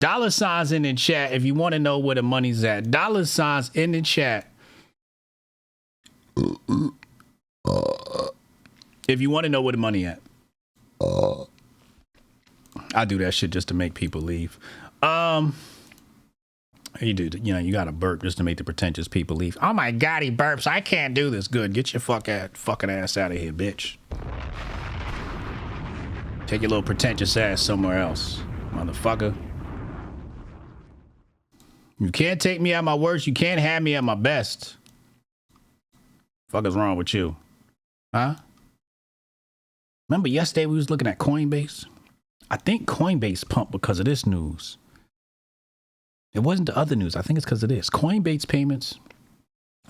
Dollar signs in the chat if you want to know where the money's at. Dollar signs in the chat. If you want to know where the money at. I do that shit just to make people leave. You do, you know, you got to burp just to make the pretentious people leave. Oh my God, he burps. I can't do this. Good. Get your fucking ass out of here, bitch. Take your little pretentious ass somewhere else, motherfucker. You can't take me at my worst. You can't have me at my best. Fuck is wrong with you? Huh? Remember yesterday we was looking at Coinbase? I think Coinbase pumped because of this news. It wasn't the other news. I think it's because of this. Coinbase payments,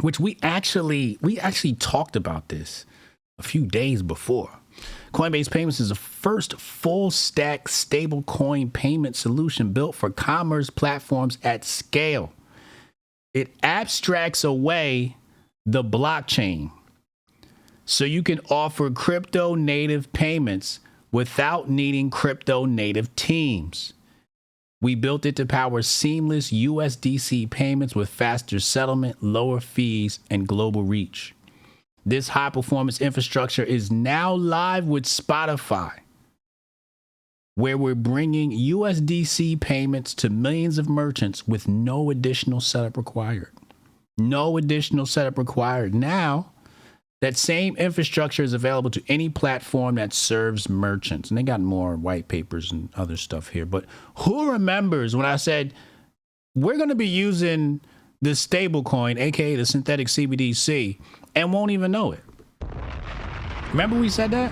which we actually talked about this a few days before. Coinbase payments is the first full stack stable coin payment solution built for commerce platforms at scale. It abstracts away the blockchain so you can offer crypto native payments without needing crypto native teams. We built it to power seamless USDC payments with faster settlement, lower fees, and global reach. This high-performance infrastructure is now live with Spotify, where we're bringing USDC payments to millions of merchants with no additional setup required. No additional setup required. Now, that same infrastructure is available to any platform that serves merchants. And they got more white papers and other stuff here. But who remembers when I said we're going to be using this stable coin, aka the synthetic CBDC, and won't even know it? Remember we said that?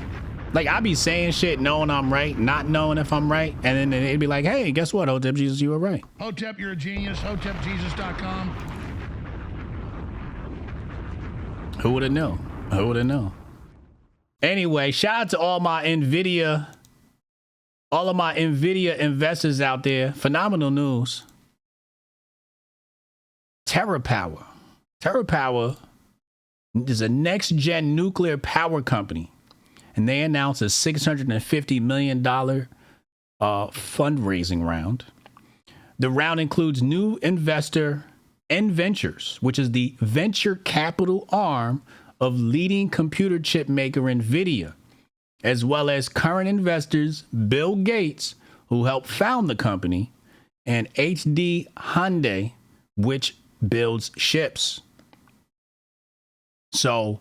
Like, I be saying shit knowing I'm right, not knowing if I'm right. And then it'd be like, hey, guess what, Hotep Jesus, you were right. Hotep, you're a genius. HotepJesus.com. Who would have known? Who would have known? Anyway, shout out to all my Nvidia investors out there. Phenomenal news. TerraPower. TerraPower is a next-gen nuclear power company, and they announced a $650 million fundraising round. The round includes new investor Ventures, which is the venture capital arm of leading computer chip maker Nvidia, as well as current investors Bill Gates, who helped found the company, and HD Hyundai, which builds ships. So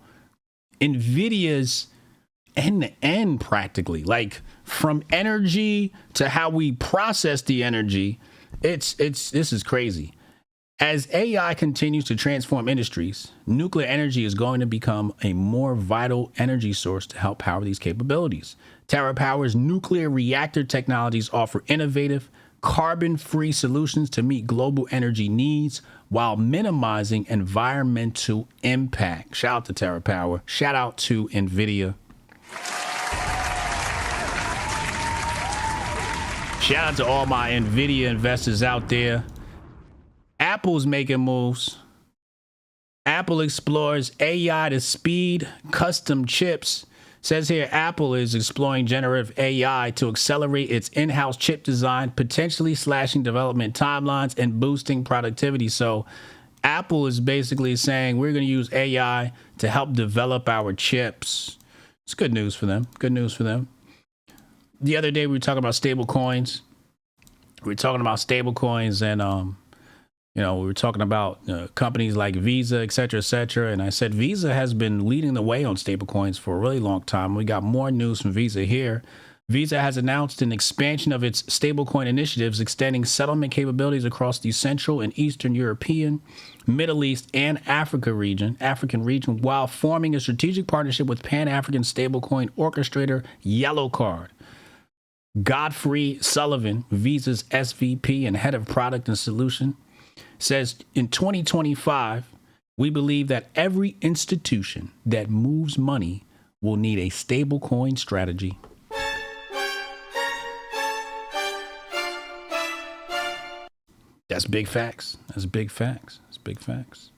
Nvidia's end-to-end practically, like from energy to how we process the energy, this is crazy. As AI continues to transform industries, nuclear energy is going to become a more vital energy source to help power these capabilities. TerraPower's nuclear reactor technologies offer innovative, carbon-free solutions to meet global energy needs while minimizing environmental impact. Shout out to TerraPower. Shout out to Nvidia. Shout out to all my Nvidia investors out there. Apple's making moves. Apple explores AI to speed custom chips. Says here, Apple is exploring generative AI to accelerate its in-house chip design, potentially slashing development timelines and boosting productivity. So Apple is basically saying we're going to use AI to help develop our chips. It's good news for them. Good news for them. The other day we were talking about stable coins. We were talking about stable coins and we were talking about companies like Visa, et cetera, and I said Visa has been leading the way on stablecoins for a really long time. We got more news from Visa here. Visa has announced an expansion of its stablecoin initiatives, extending settlement capabilities across the Central and Eastern European, Middle East, and African region, while forming a strategic partnership with Pan-African stablecoin orchestrator Yellow Card. Godfrey Sullivan, Visa's SVP and head of product and solution, says in 2025, we believe that every institution that moves money will need a stablecoin strategy. That's big facts. That's big facts. That's big facts.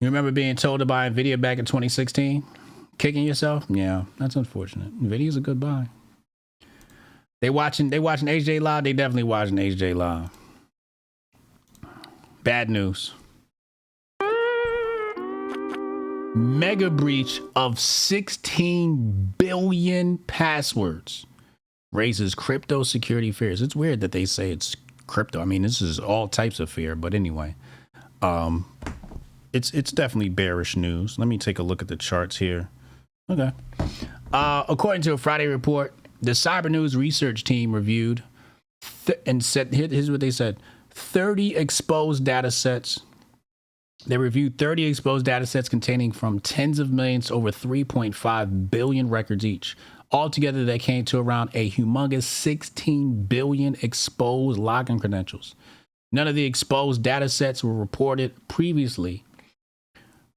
You remember being told to buy Nvidia back in 2016? Kicking yourself? Yeah, that's unfortunate. Nvidia's a good buy. They watching HJ Live. They definitely watching HJ Live. Bad news. Mega breach of 16 billion passwords raises crypto security fears. It's weird that they say it's crypto. I mean, this is all types of fear, but anyway, it's definitely bearish news. Let me take a look at the charts here. Okay. According to a Friday report, the Cyber News research team reviewed and said, here's what they said: 30 exposed data sets. They reviewed 30 exposed data sets containing from tens of millions to over 3.5 billion records each. Altogether, they came to around a humongous 16 billion exposed login credentials. None of the exposed data sets were reported previously,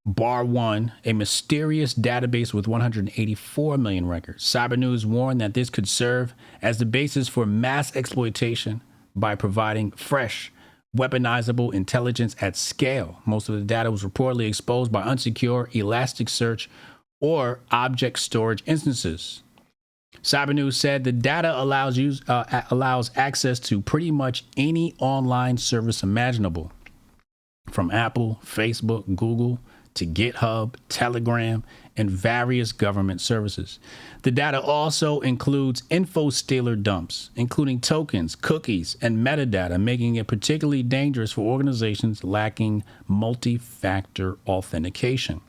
bar one, a mysterious database with 184 million records. Cyber News warned that this could serve as the basis for mass exploitation by providing fresh, weaponizable intelligence at scale. Most of the data was reportedly exposed by unsecure Elasticsearch or object storage instances. Cyber News said the data allows access to pretty much any online service imaginable, from Apple, Facebook, Google, to GitHub, Telegram, and various government services. The data also includes info stealer dumps, including tokens, cookies, and metadata, making it particularly dangerous for organizations lacking multi-factor authentication.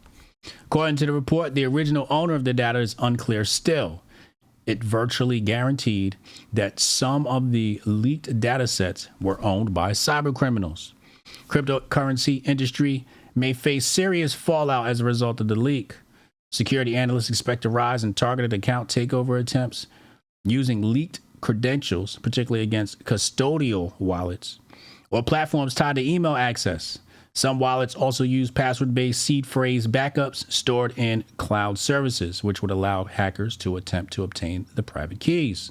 According to the report, the original owner of the data is unclear still. It virtually guaranteed that some of the leaked data sets were owned by cyber criminals. Cryptocurrency industry may face serious fallout as a result of the leak. Security analysts expect a rise in targeted account takeover attempts using leaked credentials, particularly against custodial wallets or platforms tied to email access. Some wallets also use password-based seed phrase backups stored in cloud services, which would allow hackers to attempt to obtain the private keys.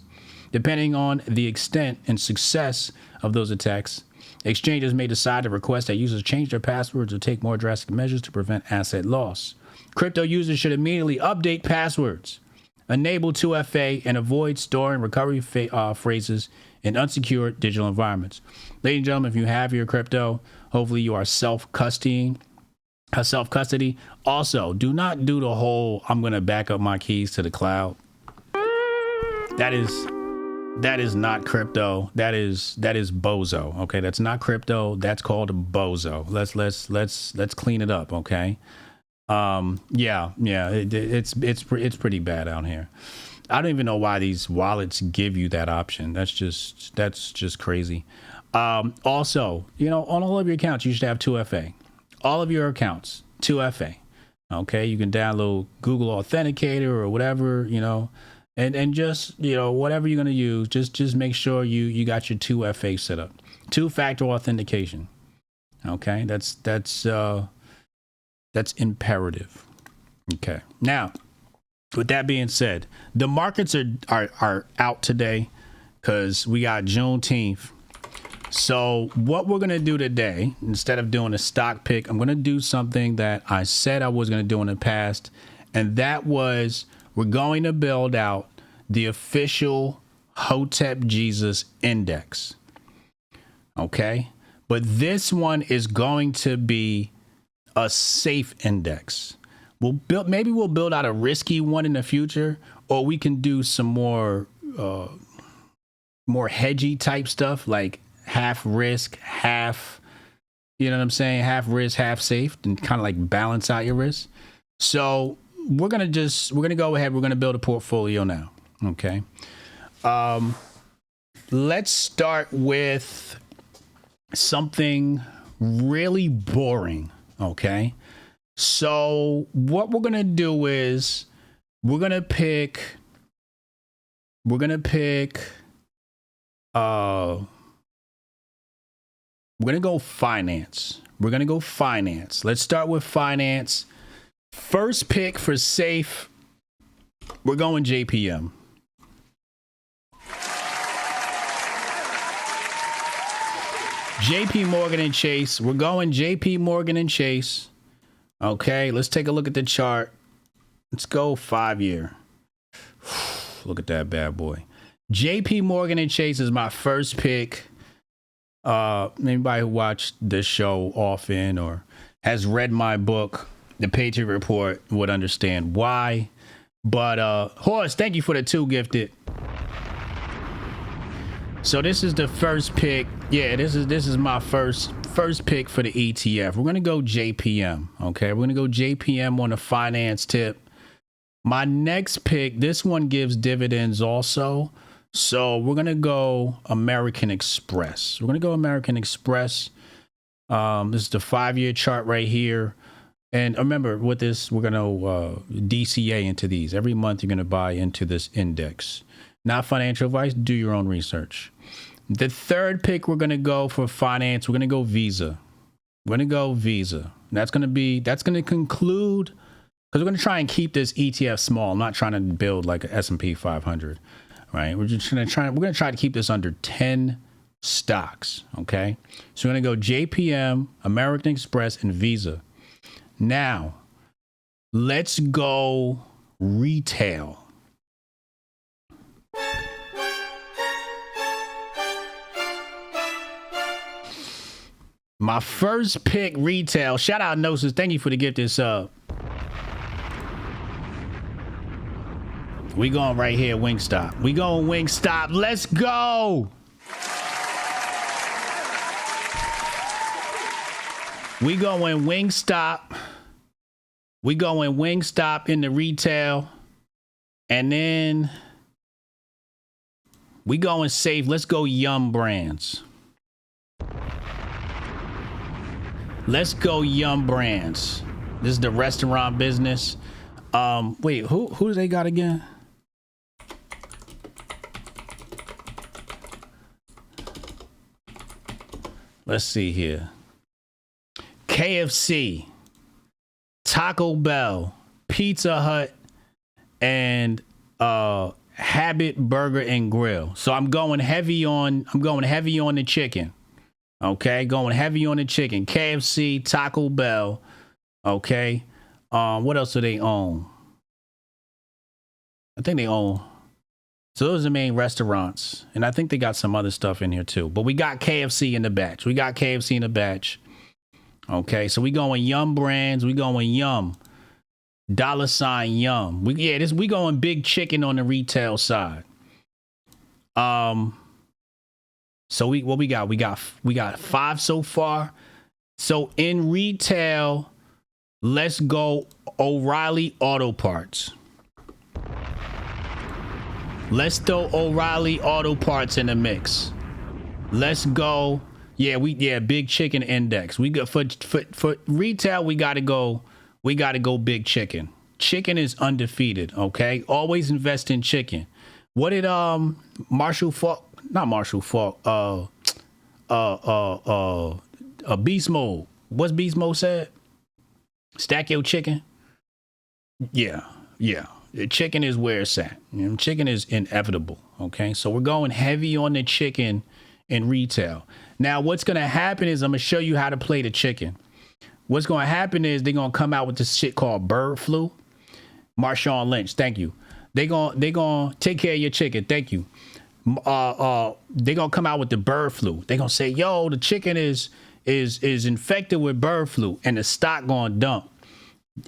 Depending on the extent and success of those attacks, exchanges may decide to request that users change their passwords or take more drastic measures to prevent asset loss. Crypto users should immediately update passwords, enable 2FA, and avoid storing recovery phrases in unsecured digital environments. Ladies and gentlemen, if you have your crypto, hopefully you are self-custody. Also, do not do the whole, I'm going to back up my keys to the cloud. That is not crypto. That is bozo. Okay, that's not crypto. That's called bozo. Let's clean it up. Okay. It's pretty bad out here. I don't even know why these wallets give you that option. That's just crazy. Also, on all of your accounts, you should have 2FA. All of your accounts, 2FA. Okay, you can download Google Authenticator or whatever, and just, whatever you're gonna use, just make sure you got your 2FA set up. Two-factor authentication. Okay, that's imperative. Okay. Now, with that being said, the markets are out today because we got Juneteenth. So what we're going to do today, instead of doing a stock pick, I'm going to do something that I said I was going to do in the past. And that was, we're going to build out the official Hotep Jesus index. Okay. But this one is going to be a safe index. Maybe we'll build out a risky one in the future, or we can do some more hedgy type stuff, like half risk, half, half risk, half safe, and kind of like balance out your risk. So we're gonna go ahead. We're gonna build a portfolio now. Okay. Let's start with something really boring. Okay. So what we're going to do is we're going to go finance. Let's start with finance. First pick for safe. We're going JPM. JP Morgan and Chase. We're going JP Morgan and Chase. Okay, let's take a look at the chart. Let's go 5 year. Look at that bad boy. JP Morgan and Chase is my first pick. Anybody who watched this show often or has read my book, The Patriot Report, would understand why. But Horace, thank you for the 2 gifted. So this is the first pick. Yeah, this is my first pick for the ETF. We're gonna go JPM. Okay, we're gonna go JPM on the finance tip. My next pick, this one gives dividends also. So we're gonna go American Express. We're gonna go American Express. This is the 5-year chart right here. And remember, with this, we're gonna DCA into these. Every month you're gonna buy into this index. Not financial advice, do your own research. The third pick we're gonna go for finance, we're gonna go Visa. We're gonna go Visa. That's gonna conclude, because we're gonna try and keep this ETF small. I'm not trying to build like an S&P 500. Right, we're gonna try to keep this under 10 stocks. Okay, so we're gonna go JPM, American Express, and Visa. Now, let's go retail. My first pick, retail. Shout out Gnosis. Thank you for the gift this up. We going right here, Wingstop. We going Wingstop. Let's go. We going Wingstop. We going Wingstop in the retail. And then we going safe. Let's go Yum Brands. Let's go Yum Brands. This is the restaurant business. Wait, who do they got again? Let's see here. KFC, Taco Bell, Pizza Hut, and Habit Burger and Grill. So I'm going heavy on the chicken. Okay, going heavy on the chicken. KFC, Taco Bell. Okay. What else do they own? I think they own. So those are the main restaurants. And I think they got some other stuff in here too. But we got KFC in the batch. Okay, so we going Yum Brands. We going Yum. $ Yum. We going big chicken on the retail side. So what we got? We got 5 so far. So in retail, let's go O'Reilly Auto Parts. Let's throw O'Reilly Auto Parts in the mix. Let's go. Big chicken index. We got for retail, we gotta go big chicken. Chicken is undefeated, okay? Always invest in chicken. What did Beast Mode. What's Beast Mode said? Stack your chicken. Yeah. The chicken is where it's at. You know, chicken is inevitable. Okay, so we're going heavy on the chicken in retail. Now, what's gonna happen is I'm gonna show you how to play the chicken. What's gonna happen is they're gonna come out with this shit called bird flu. Marshawn Lynch, thank you. They gonna take care of your chicken. Thank you. They gonna come out with the bird flu. They gonna say, yo, the chicken is infected with bird flu, and the stock gonna dump.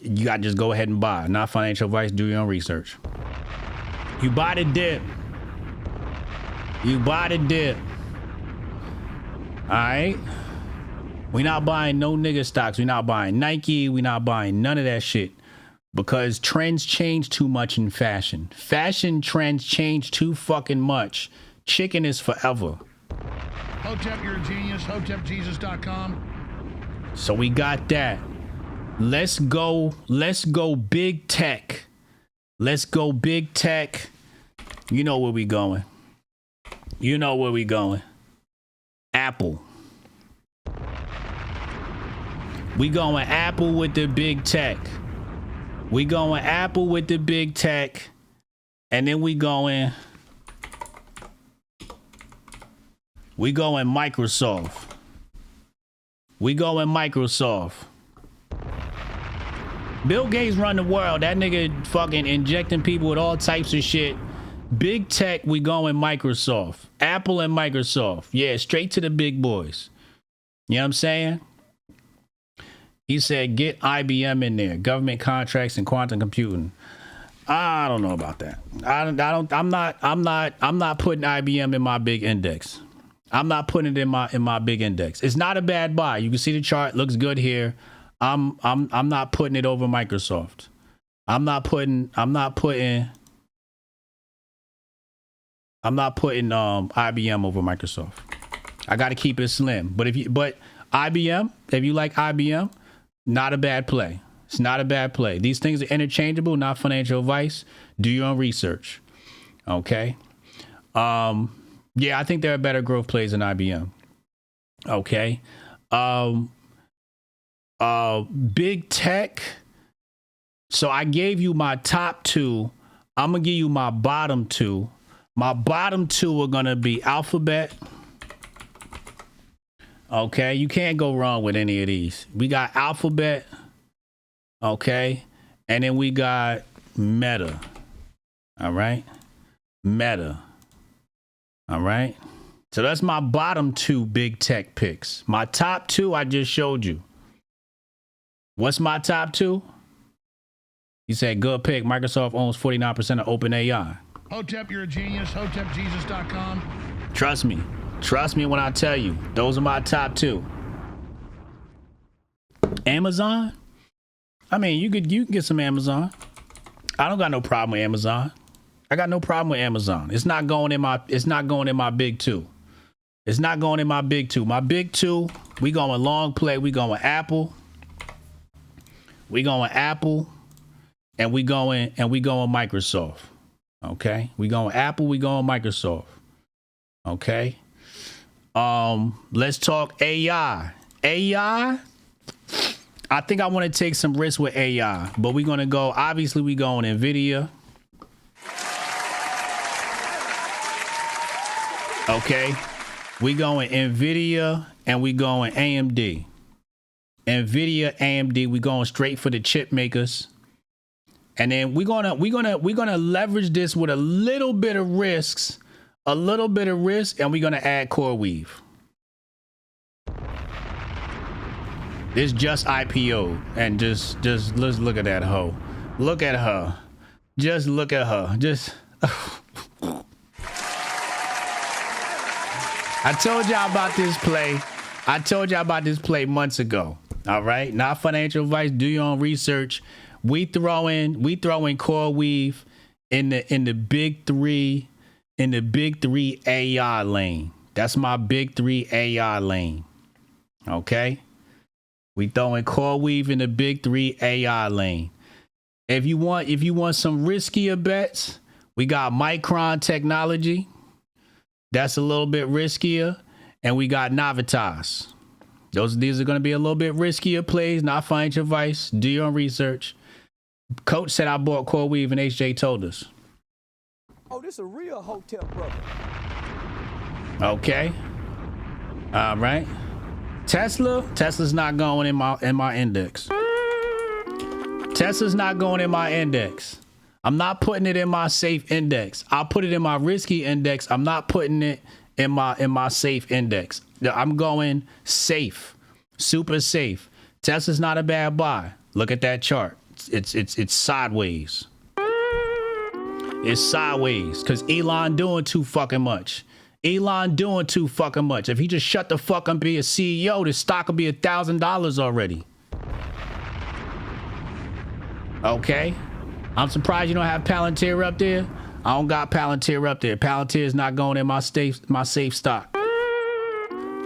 You gotta just go ahead and buy. Not financial advice. Do your own research. You buy the dip. All right. We not buying no nigga stocks. We not buying Nike. We not buying none of that shit, because trends change too much in fashion. Fashion trends change too fucking much. Chicken is forever. Hotep, you're a genius. HotepJesus.com. So we got that. Let's go big tech. Let's go big tech. You know where we going. Apple. We going Apple with the big tech. And then we going Microsoft. Bill Gates run the world. That nigga fucking injecting people with all types of shit. Big tech, we going Microsoft. Apple and Microsoft. Yeah, straight to the big boys. You know what I'm saying? He said, get IBM in there. Government contracts and quantum computing. I don't know about that. I'm not putting IBM in my big index. I'm not putting it in my big index. It's not a bad buy. You can see the chart, looks good here. I'm not putting it over Microsoft. I'm not putting IBM over Microsoft. I got to keep it slim. But IBM, if you like IBM, not a bad play. It's not a bad play. These things are interchangeable, not financial advice. Do your own research. Okay. Yeah, I think there are better growth plays than IBM. Okay. Big tech. So I gave you my top two. I'm gonna give you my bottom two. My bottom two are gonna be Alphabet. Okay, you can't go wrong with any of these. We got Alphabet. Okay, and then we got Meta. All right, Meta. All right, so that's my bottom two big tech picks. My top two I just showed you. What's my top two? He said, good pick. Microsoft owns 49% of OpenAI. Hotep, you're a genius. HotepJesus.com. Trust me. Trust me when I tell you. Those are my top two. Amazon? I mean, you can get some Amazon. I don't got no problem with Amazon. I got no problem with Amazon. It's not going in my big two. It's not going in my big two. My big two, we going long play. We going Apple. We going Apple. And we going Microsoft. Okay? We going Apple, we going Microsoft. Okay? Let's talk AI. AI, I think I want to take some risks with AI, but we're going to go, obviously we going Nvidia. Okay? We going Nvidia and we going AMD. Nvidia, AMD, we going straight for the chip makers. And then we're gonna leverage this with a little bit of risk, and we're gonna add CoreWeave. This just IPO, and just let's look at that hoe. Look at her. Just look at her. Just. I told y'all about this play. I told y'all about this play months ago. All right, not financial advice. Do your own research. We throwing CoreWeave in the big three AI lane. That's my big three AI lane. Okay, we throwing CoreWeave in the big three AI lane. If you want some riskier bets, we got Micron Technology. That's a little bit riskier, and we got Navitas. These are going to be a little bit riskier plays, not financial advice. Do your own research. Coach said I bought CoreWeave and HJ told us. Oh, this is a real Hotep brother. Okay. All right. Tesla's not going in my index. Tesla's not going in my index. I'm not putting it in my safe index. I'll put it in my risky index. I'm not putting it in my safe index. I'm going safe. Super safe. Tesla's not a bad buy. Look at that chart. It's sideways. It's sideways because Elon doing too fucking much. Elon doing too fucking much. If he just shut the fuck up and be a CEO, this stock will be $1,000 already. Okay. I'm surprised you don't have Palantir up there. I don't got Palantir up there. Palantir is not going in my safe stock.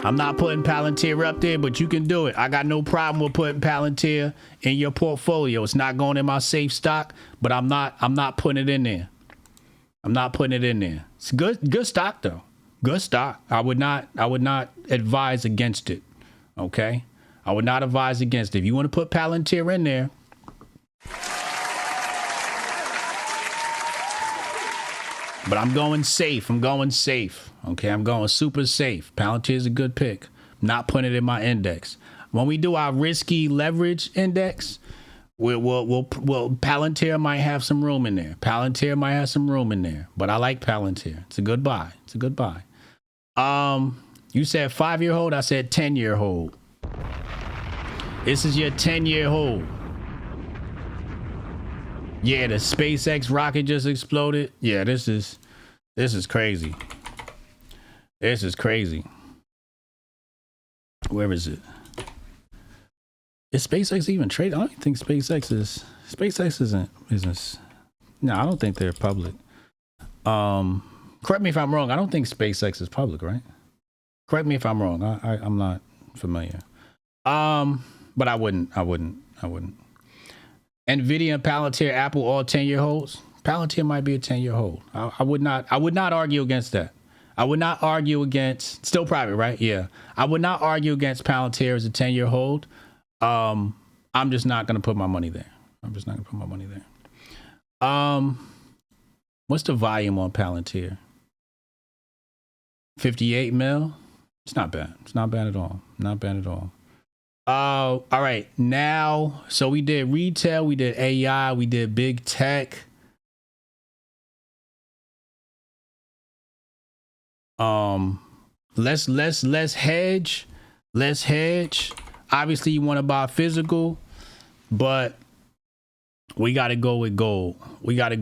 I'm not putting Palantir up there, but you can do it. I got no problem with putting Palantir in your portfolio. It's not going in my safe stock, but I'm not putting it in there. I'm not putting it in there. It's good stock though. Good stock. I would not advise against it. Okay? I would not advise against it. If you want to put Palantir in there, but I'm going safe. Okay, I'm going super safe. Palantir is a good pick. Not putting it in my index. When we do our risky leverage index, Palantir might have some room in there. Palantir might have some room in there, but I like Palantir. It's a good buy. It's a good buy. You said 5-year hold. I said 10-year hold. This is your 10-year hold. Yeah, the SpaceX rocket just exploded. Yeah, this is crazy. This is crazy. Where is it? Is SpaceX even traded? I don't think SpaceX isn't. No, I don't think they're public. Correct me if I'm wrong. I don't think SpaceX is public, right? Correct me if I'm wrong. I'm not familiar. But I wouldn't. Nvidia and Palantir, Apple, all 10-year holds. Palantir might be a 10-year hold. I would not argue against that. I would not argue against, still private, right? Yeah. I would not argue against Palantir as a 10-year hold. I'm just not going to put my money there. What's the volume on Palantir? 58 mil? It's not bad. It's not bad at all. Not bad at all. All right. Now, so we did retail, we did AI, we did big tech. Let's hedge. Let's hedge. Obviously, you want to buy physical, but we got to go with gold. We got to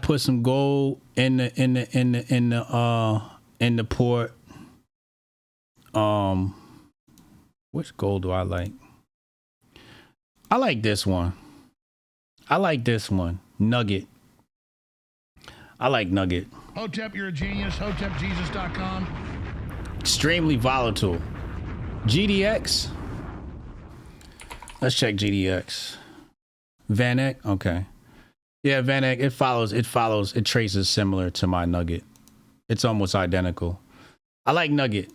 put some gold in the port. Which gold do I like? I like this one. Nugget. I like Nugget. Hotep, you're a genius. HotepJesus.com. Extremely volatile. GDX. Let's check GDX. VanEck. Okay. Yeah, VanEck. It traces similar to my Nugget. It's almost identical. I like Nugget.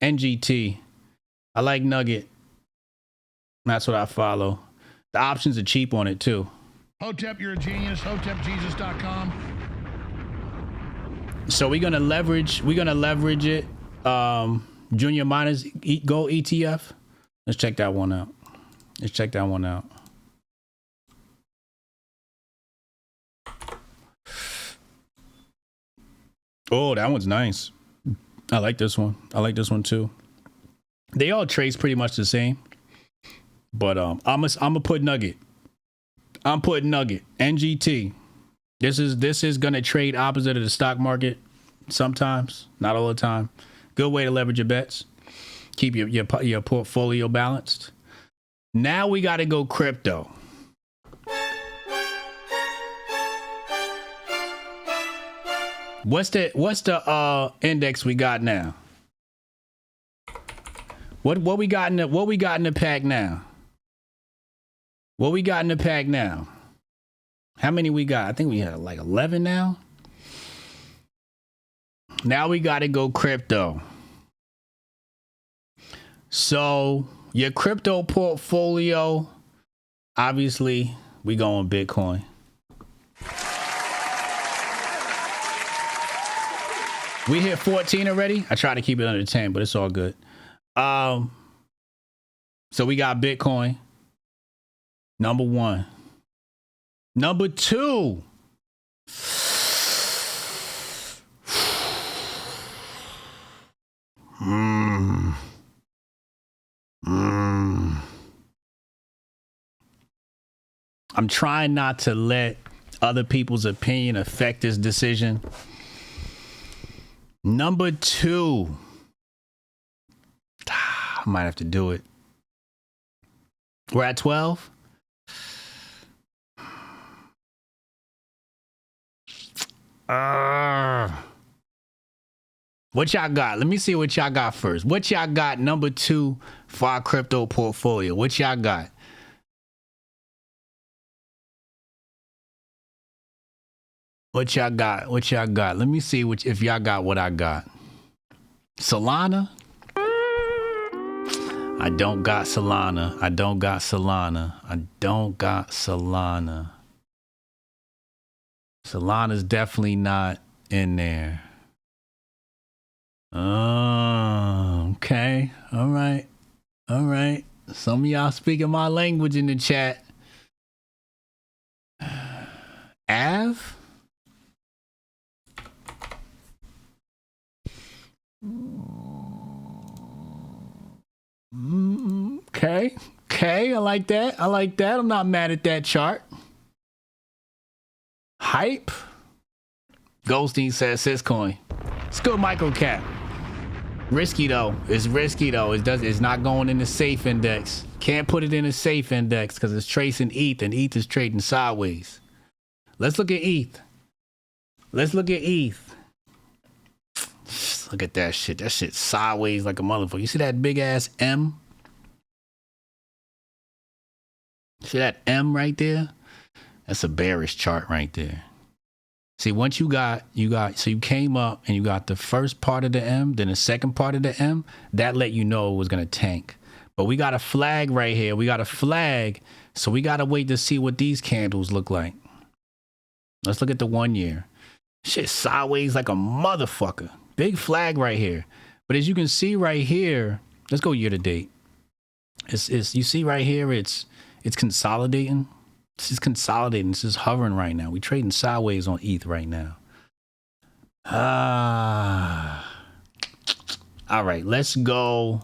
NGT. I like Nugget. That's what I follow. The options are cheap on it too. Hotep, you're a genius. HotepJesus.com. So we're gonna leverage it. Junior miners gold ETF. Let's check that one out. Oh, that one's nice. I like this one. Too. They all trace pretty much the same. But I'm gonna put Nugget. I'm putting Nugget. NGT. This is gonna trade opposite of the stock market sometimes, not all the time. Good way to leverage your bets. Keep your portfolio balanced. Now we got to go crypto. What's the index we got now? What we got in the pack now? What we got in the pack now? How many we got? I think we have like 11 now. Now we got to go crypto. So your crypto portfolio, obviously, we going Bitcoin. We hit 14 already. I try to keep it under 10, but it's all good. So we got Bitcoin. Number one. Number two. I'm trying not to let other people's opinion affect this decision. Number two. I might have to do it. We're at 12. What y'all got? Let me see what y'all got first. What y'all got number two for our crypto portfolio? What y'all got? What y'all got? Let me see if y'all got what I got. Solana? I don't got Solana. Solana's definitely not in there. Okay. All right. Some of y'all speaking my language in the chat. Av? Okay. Okay, I like that. I like that. I'm not mad at that chart. Hype. Goldstein says Syscoin. It's good micro cap. Risky though. It's risky though. It's not going in the safe index. Can't put it in a safe index because it's tracing ETH and ETH is trading sideways. Let's look at ETH. Let's look at ETH. Look at that shit. That shit's sideways like a motherfucker. You see that big ass M? See that M right there? That's a bearish chart right there. See, once you came up and you got the first part of the M, then the second part of the M, that let you know it was going to tank. But we got a flag right here. We got a flag. So we got to wait to see what these candles look like. Let's look at the 1 year. Shit sideways like a motherfucker. Big flag right here. But as you can see right here, let's go year to date. You see right here, it's consolidating. This is consolidating. This is hovering right now. We trading sideways on ETH right now. All right, let's go.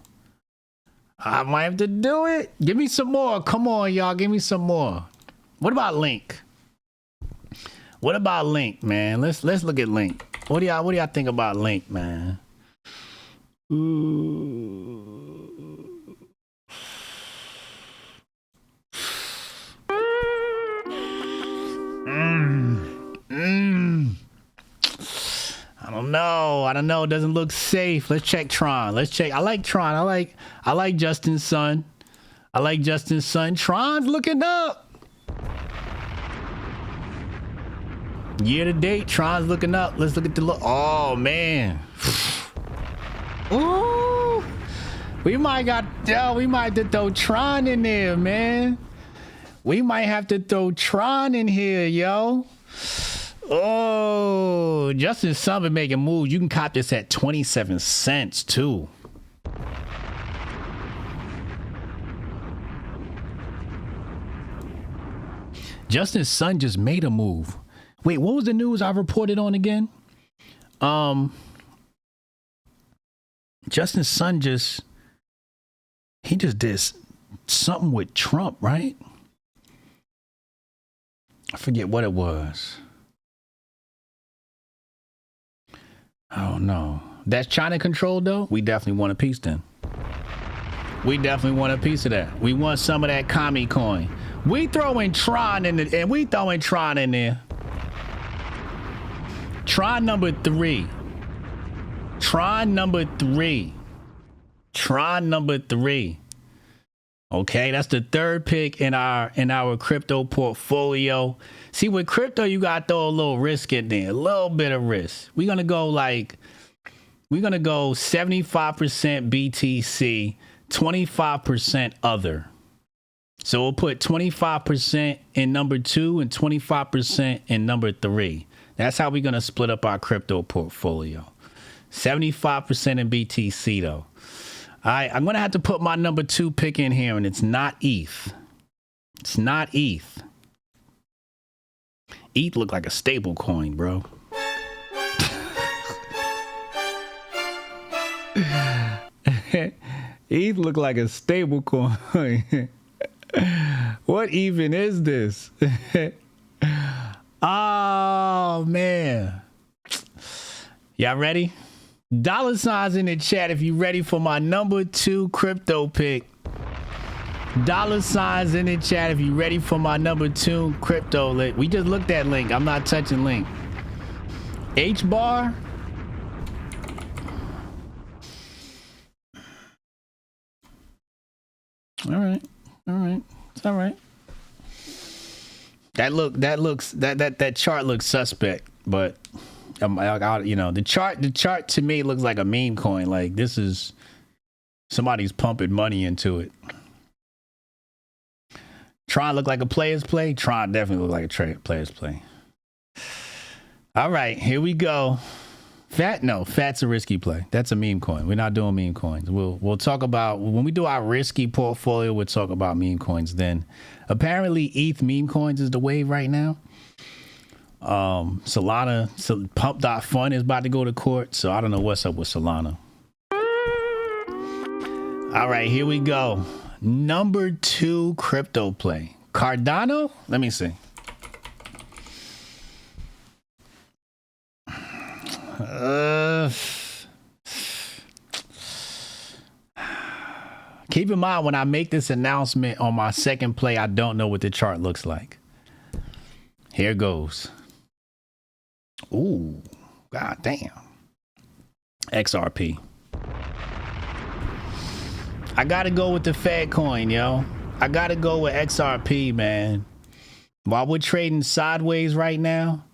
I might have to do it. Give me some more. Come on, y'all. Give me some more. What about Link? What about Link, man? Let's look at Link. What do y'all think about Link, man? Ooh. I don't know. It doesn't look safe. Let's check Tron. Let's check. I like Tron. I like Justin's son. I like Justin's son. Tron's looking up. Year to date, Tron's looking up. Let's look at the look. Oh man. Ooh. We might have to throw Tron in there, man. We might have to throw Tron in here, yo. Oh, Justin's son been making moves. You can cop this at 27 cents too. Justin's son just made a move. Wait, what was the news I reported on again? Justin's son just did something with Trump, right? I forget what it was. Oh no. That's China controlled though? We definitely want a piece then. We definitely want a piece of that. We want some of that commie coin. We throwing Tron in the, and we throwing Tron in there. Tron number 3. Tron number 3. Tron number 3. Okay, that's the third pick in our crypto portfolio. See, with crypto, you got to throw a little risk in there, a little bit of risk. We're gonna go 75% BTC, 25% other. So we'll put 25% in number 2 and 25% in number 3. That's how we're gonna split up our crypto portfolio. 75% in BTC though. All right, I'm going to have to put my number 2 pick in here, and it's not ETH. It's not ETH. ETH look like a stable coin, bro. ETH look like a stable coin. What even is this? Oh, man. Y'all ready? Dollar signs in the chat if you ready for my number 2 crypto pick. Dollar signs in the chat if you ready for my number 2 crypto. We just looked at Link. I'm not touching Link. H bar. All right. It's all right. That chart looks suspect, but the chart to me looks like a meme coin. Like this is somebody's pumping money into it. Tron look like a player's play. Tron definitely look like a player's play. All right, here we go. Fat's a risky play. That's a meme coin. We're not doing meme coins. We'll talk about when we do our risky portfolio. We'll talk about meme coins then. Apparently, ETH meme coins is the wave right now. Solana, Pump.Fun is about to go to court, so I don't know what's up with Solana. All right, here we go. Number 2 crypto play. Cardano? Let me see. Keep in mind, when I make this announcement on my second play, I don't know what the chart looks like. Here goes. Ooh, god damn. XRP. I gotta go with the Fed coin, yo. I gotta go with XRP, man. While we're trading sideways right now,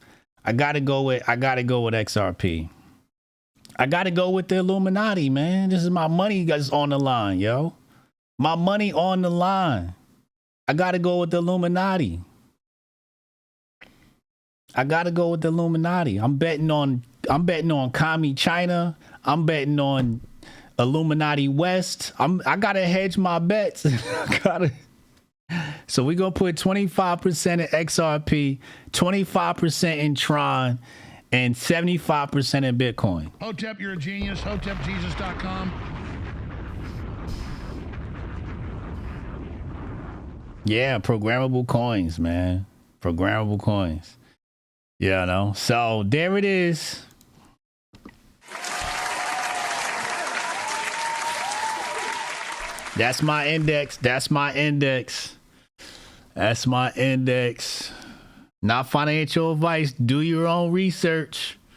I gotta go with XRP. I gotta go with the Illuminati, man. This is my money that's on the line, yo. My money on the line. I gotta go with the Illuminati. I gotta go with the Illuminati. I'm betting on Commie China. I'm betting on Illuminati West. I gotta hedge my bets. So we're gonna put 25% in XRP, 25% in Tron, and 75% in Bitcoin. Hotep, you're a genius. HotepJesus.com. Yeah, programmable coins, man. Programmable coins. Yeah, no. So there it is. That's my index. That's my index. That's my index. Not financial advice. Do your own research.